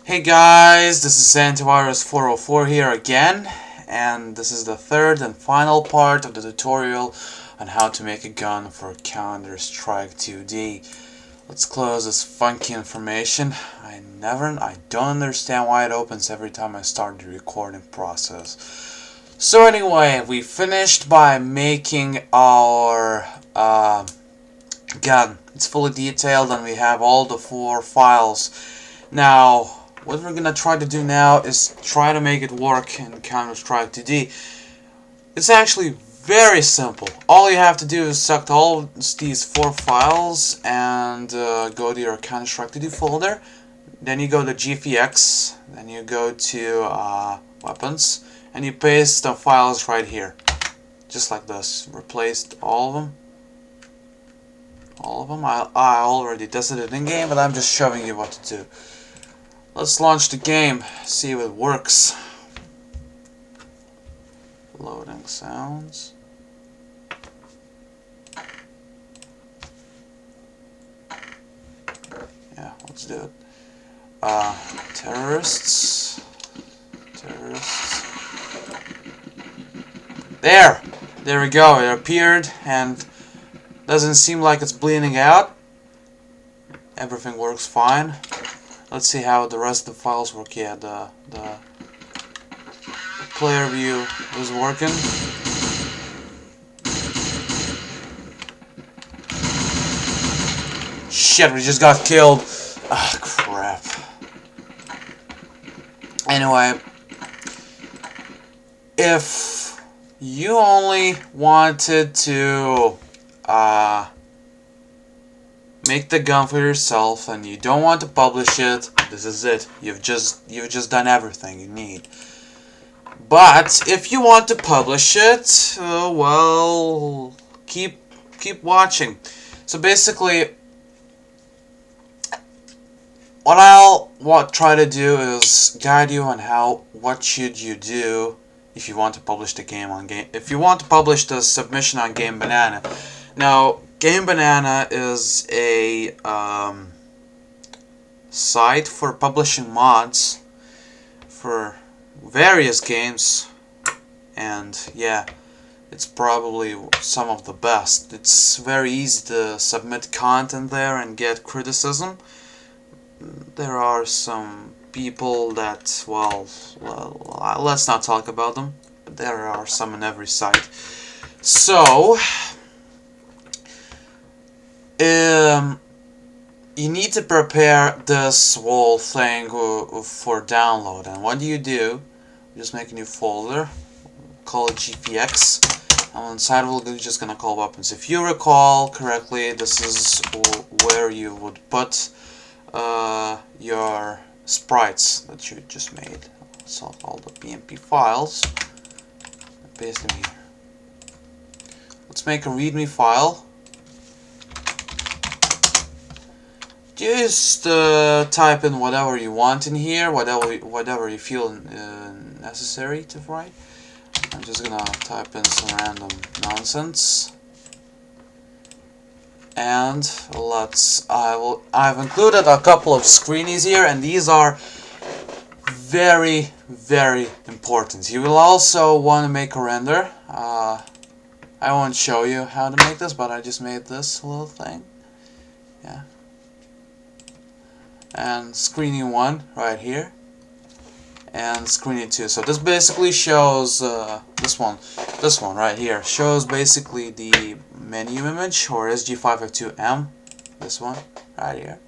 Hey guys, this is Antivirus 404 here again, and this is the third and final part of the tutorial on how to make a gun for Counter-Strike 2D. Let's close this funky information. I don't understand why it opens every time I start the recording process. So anyway, we finished by making our gun. It's fully detailed and we have all the 4 files. Now, what we're gonna try to do now is try to make it work in Counter-Strike 2D. It's actually very simple. All you have to do is select all these 4 files and go to your Counter-Strike 2D folder. Then you go to GFX, then you go to weapons, and you paste the files right here. Just like this. Replaced all of them. I already tested it in game, but I'm just showing you what to do. Let's launch the game, see if it works. Loading sounds. Yeah, let's do it. Terrorists. There we go. It appeared and doesn't seem like it's bleeding out. Everything works fine. Let's see how the rest of the files work. Yeah, the player view is working. Shit, we just got killed. Ah, crap. Anyway, if you only wanted to make the gun for yourself and you don't want to publish it, this is it. You've just done everything you need. But if you want to publish it, well, keep watching. So basically, what I'll try to do is guide you on what should you do if you want to publish the game on if you want to publish the submission on GameBanana. Now, GameBanana is a site for publishing mods for various games, and yeah, it's probably some of the best. It's very easy to submit content there and get criticism. There are some people that, well, let's not talk about them, but there are some on every site. So, you need to prepare this whole thing for download. And what do? Just make a new folder, call it GPX, and inside we're just gonna call weapons. If you recall correctly, this is where you would put your sprites that you just made. So all the BMP files, paste them here. Let's make a README file. Just type in whatever you want in here, whatever you feel necessary to write. I'm just gonna type in some random nonsense, and I've included a couple of screenies here, and these are very, very important. You will also want to make a render. I won't show you how to make this, but I just made this little thing. Yeah. And screening 1 right here, and screening 2. So this basically shows this one right here shows basically the menu image, or SG552M. This one right here.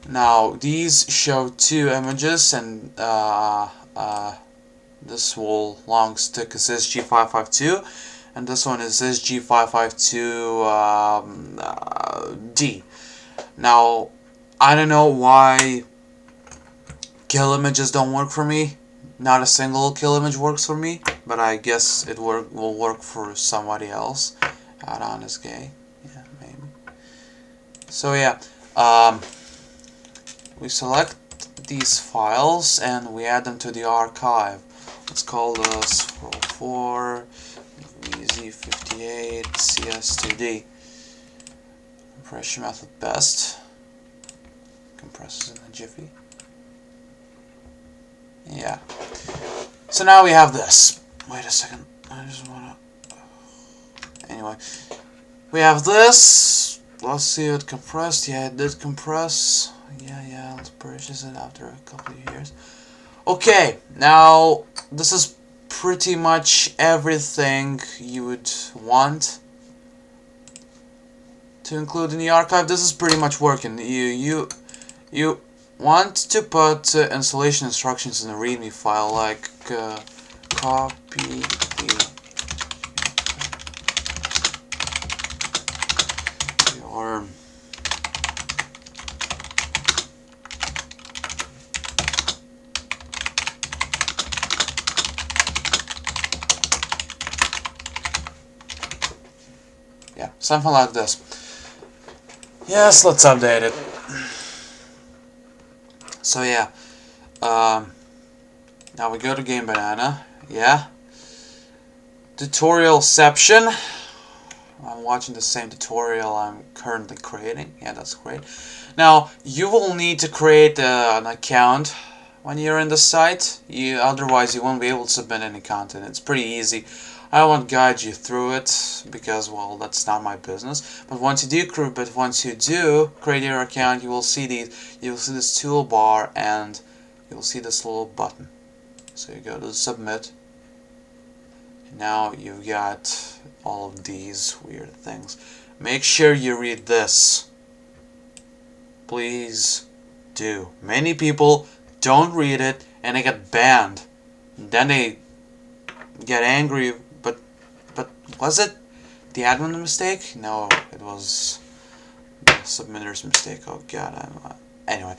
Now these show 2 images, and this whole long stick is SG552, and this one is SG552D. Now, I don't know why kill images don't work for me. Not a single kill image works for me, but I guess it will work for somebody else. Add-on is gay. Yeah, maybe. So yeah, we select these files and we add them to the archive. Let's call this 404 VZ58 CS2D. Compression method best. Compresses in Jiffy. Yeah. So now we have this. Wait a second. I just wanna. Anyway, we have this. Let's see it compressed. Yeah, it did compress. Yeah. Let's purchase it after a couple of years. Okay, now this is pretty much everything you would want to include in the archive. This is pretty much working. You want to put installation instructions in a README file, like copy or yeah, something like this. Yes, let's update it. So yeah, now we go to GameBanana. Yeah, tutorialception. I'm watching the same tutorial I'm currently creating. Yeah, that's great. Now you will need to create an account when you're in the site. Otherwise you won't be able to submit any content. It's pretty easy. I won't guide you through it because, well, that's not my business. But once you do create your account, you will see this toolbar and you'll see this little button. So you go to submit. And now you've got all of these weird things. Make sure you read this. Please do. Many people don't read it and they get banned. And then they get angry. But was it the admin mistake? No, it was the submitter's mistake. Oh god, anyway.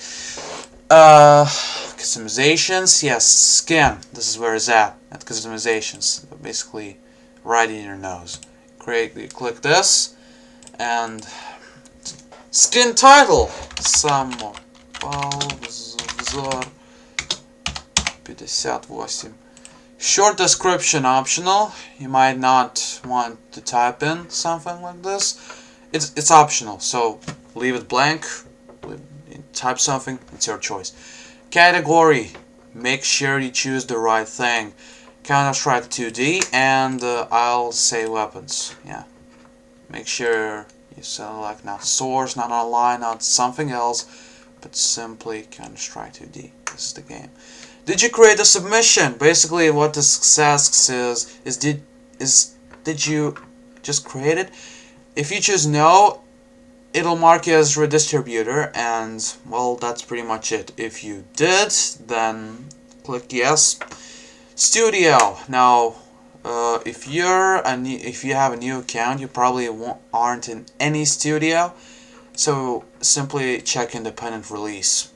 Customizations, yes, skin. This is where it's at customizations. Basically, right in your nose. You click this, and skin title. Самопал 58. Short description optional. You might not want to type in something like this. It's optional, so leave it blank. Type something. It's your choice. Category. Make sure you choose the right thing. Counter-Strike 2D, and I'll say weapons. Yeah. Make sure you select not source, not online, not something else, but simply Counter-Strike 2D. This is the game. Did you create a submission? Basically, what this asks is did you just create it? If you choose no, it'll mark you as redistributor, and well, that's pretty much it. If you did, then click yes. Studio. Now, if you have a new account, you probably aren't in any studio, so simply check independent release.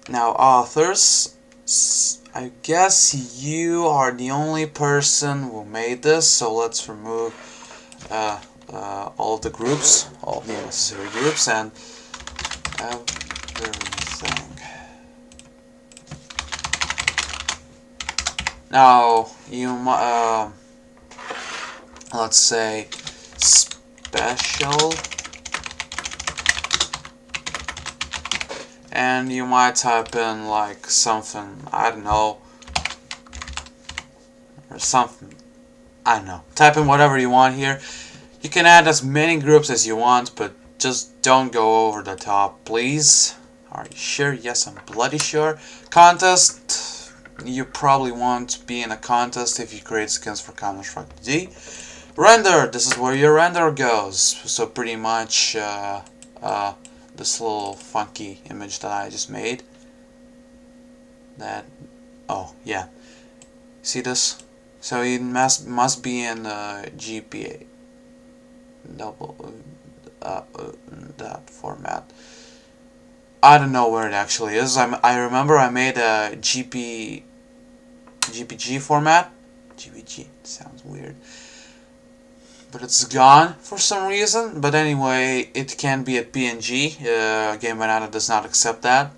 Now, authors, I guess you are the only person who made this, so let's remove all of the groups, all of the unnecessary groups, and everything. Now, let's say special. And you might type in like something, I don't know, or something, I don't know. Type in whatever you want here. You can add as many groups as you want, but just don't go over the top, please. Are you sure? Yes, I'm bloody sure. Contest. You probably won't be in a contest if you create skins for Counter-Strike D. Render. This is where your render goes. So pretty much, this little funky image that I just made. Oh yeah, see this? So it must be in GPA that format. I don't know where it actually is. I remember I made a GPG format. GPG sounds weird. But it's gone for some reason. But anyway, it can be at PNG. GameBanana does not accept that.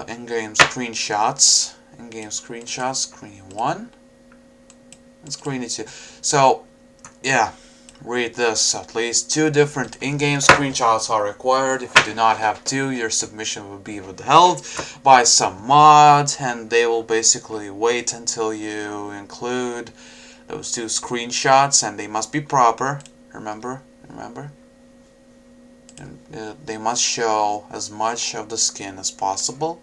In-game screenshots. In-game screenshots. Screen 1. And Screen 2. So, yeah. read this. At least 2 different in-game screenshots are required. If you do not have 2, your submission will be withheld by some mod, and they will basically wait until you include those 2 screenshots, and they must be proper. Remember? And, they must show as much of the skin as possible.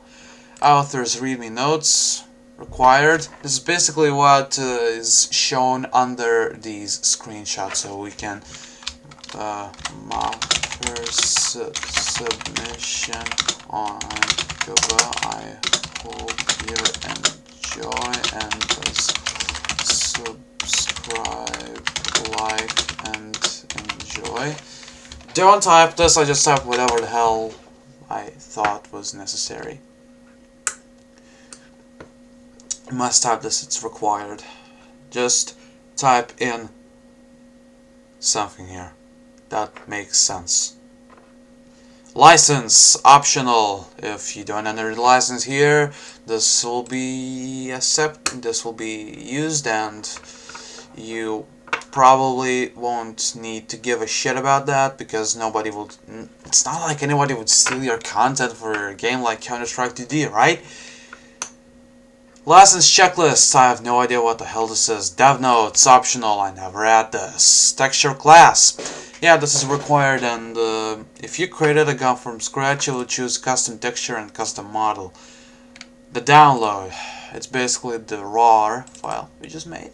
Author's readme notes required. This is basically what is shown under these screenshots, so we can submission on Google. I hope you enjoy and subscribe, like, and enjoy. Don't type this, I just type whatever the hell I thought was necessary. You must type this, it's required. Just type in something here that makes sense. License, optional. If you don't enter the license here, this will be used, and you probably won't need to give a shit about that, because nobody will. It's not like anybody would steal your content for a game like Counter-Strike 2D, right? License checklist. I have no idea what the hell this is. Dev notes, optional. I never had this. Texture class. Yeah, this is required, and if you created a gun from scratch, you will choose custom texture and custom model. The download. It's basically the raw file we just made.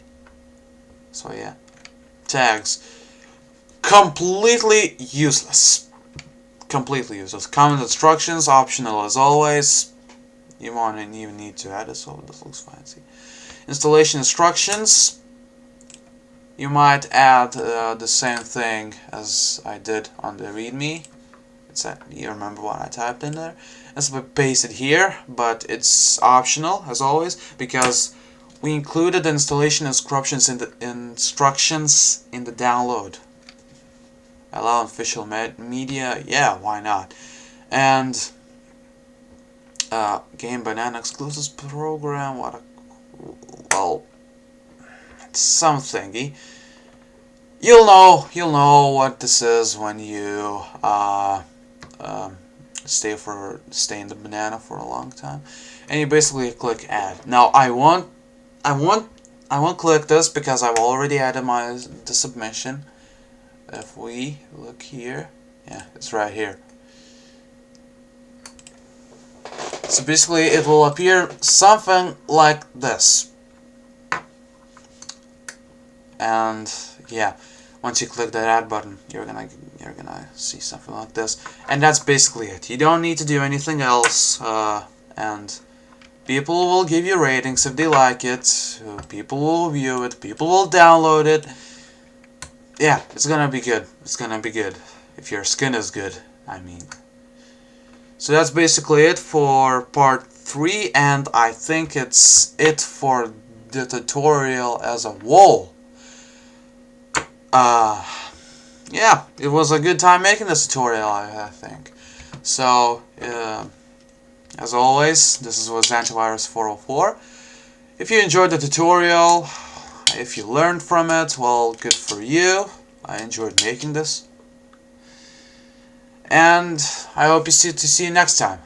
So yeah. Tags. Completely useless. Completely useless. Common instructions, optional as always. You won't even need to add it, so this looks fancy. Installation instructions. You might add the same thing as I did on the README. You remember what I typed in there? It's pasted here, but it's optional as always, because we included the installation instructions in the download. Allow official media, yeah, why not? And GameBanana exclusives program. Well, it's some thingy. You'll know what this is when you stay in the banana for a long time, and you basically click add. Now I won't click this because I've already added the submission. If we look here, yeah, it's right here. So basically it will appear something like this. And yeah, once you click that add button, you're gonna see something like this. And that's basically it. You don't need to do anything else, and people will give you ratings if they like it, people will view it, people will download it. Yeah, it's gonna be good. It's gonna be good. If your skin is good, I mean. So that's basically it for part 3, and I think it's it for the tutorial as a whole. Yeah, it was a good time making this tutorial, I think. So, as always, this was Antivirus 404. If you enjoyed the tutorial, if you learned from it, well, good for you. I enjoyed making this. And I hope to see you next time.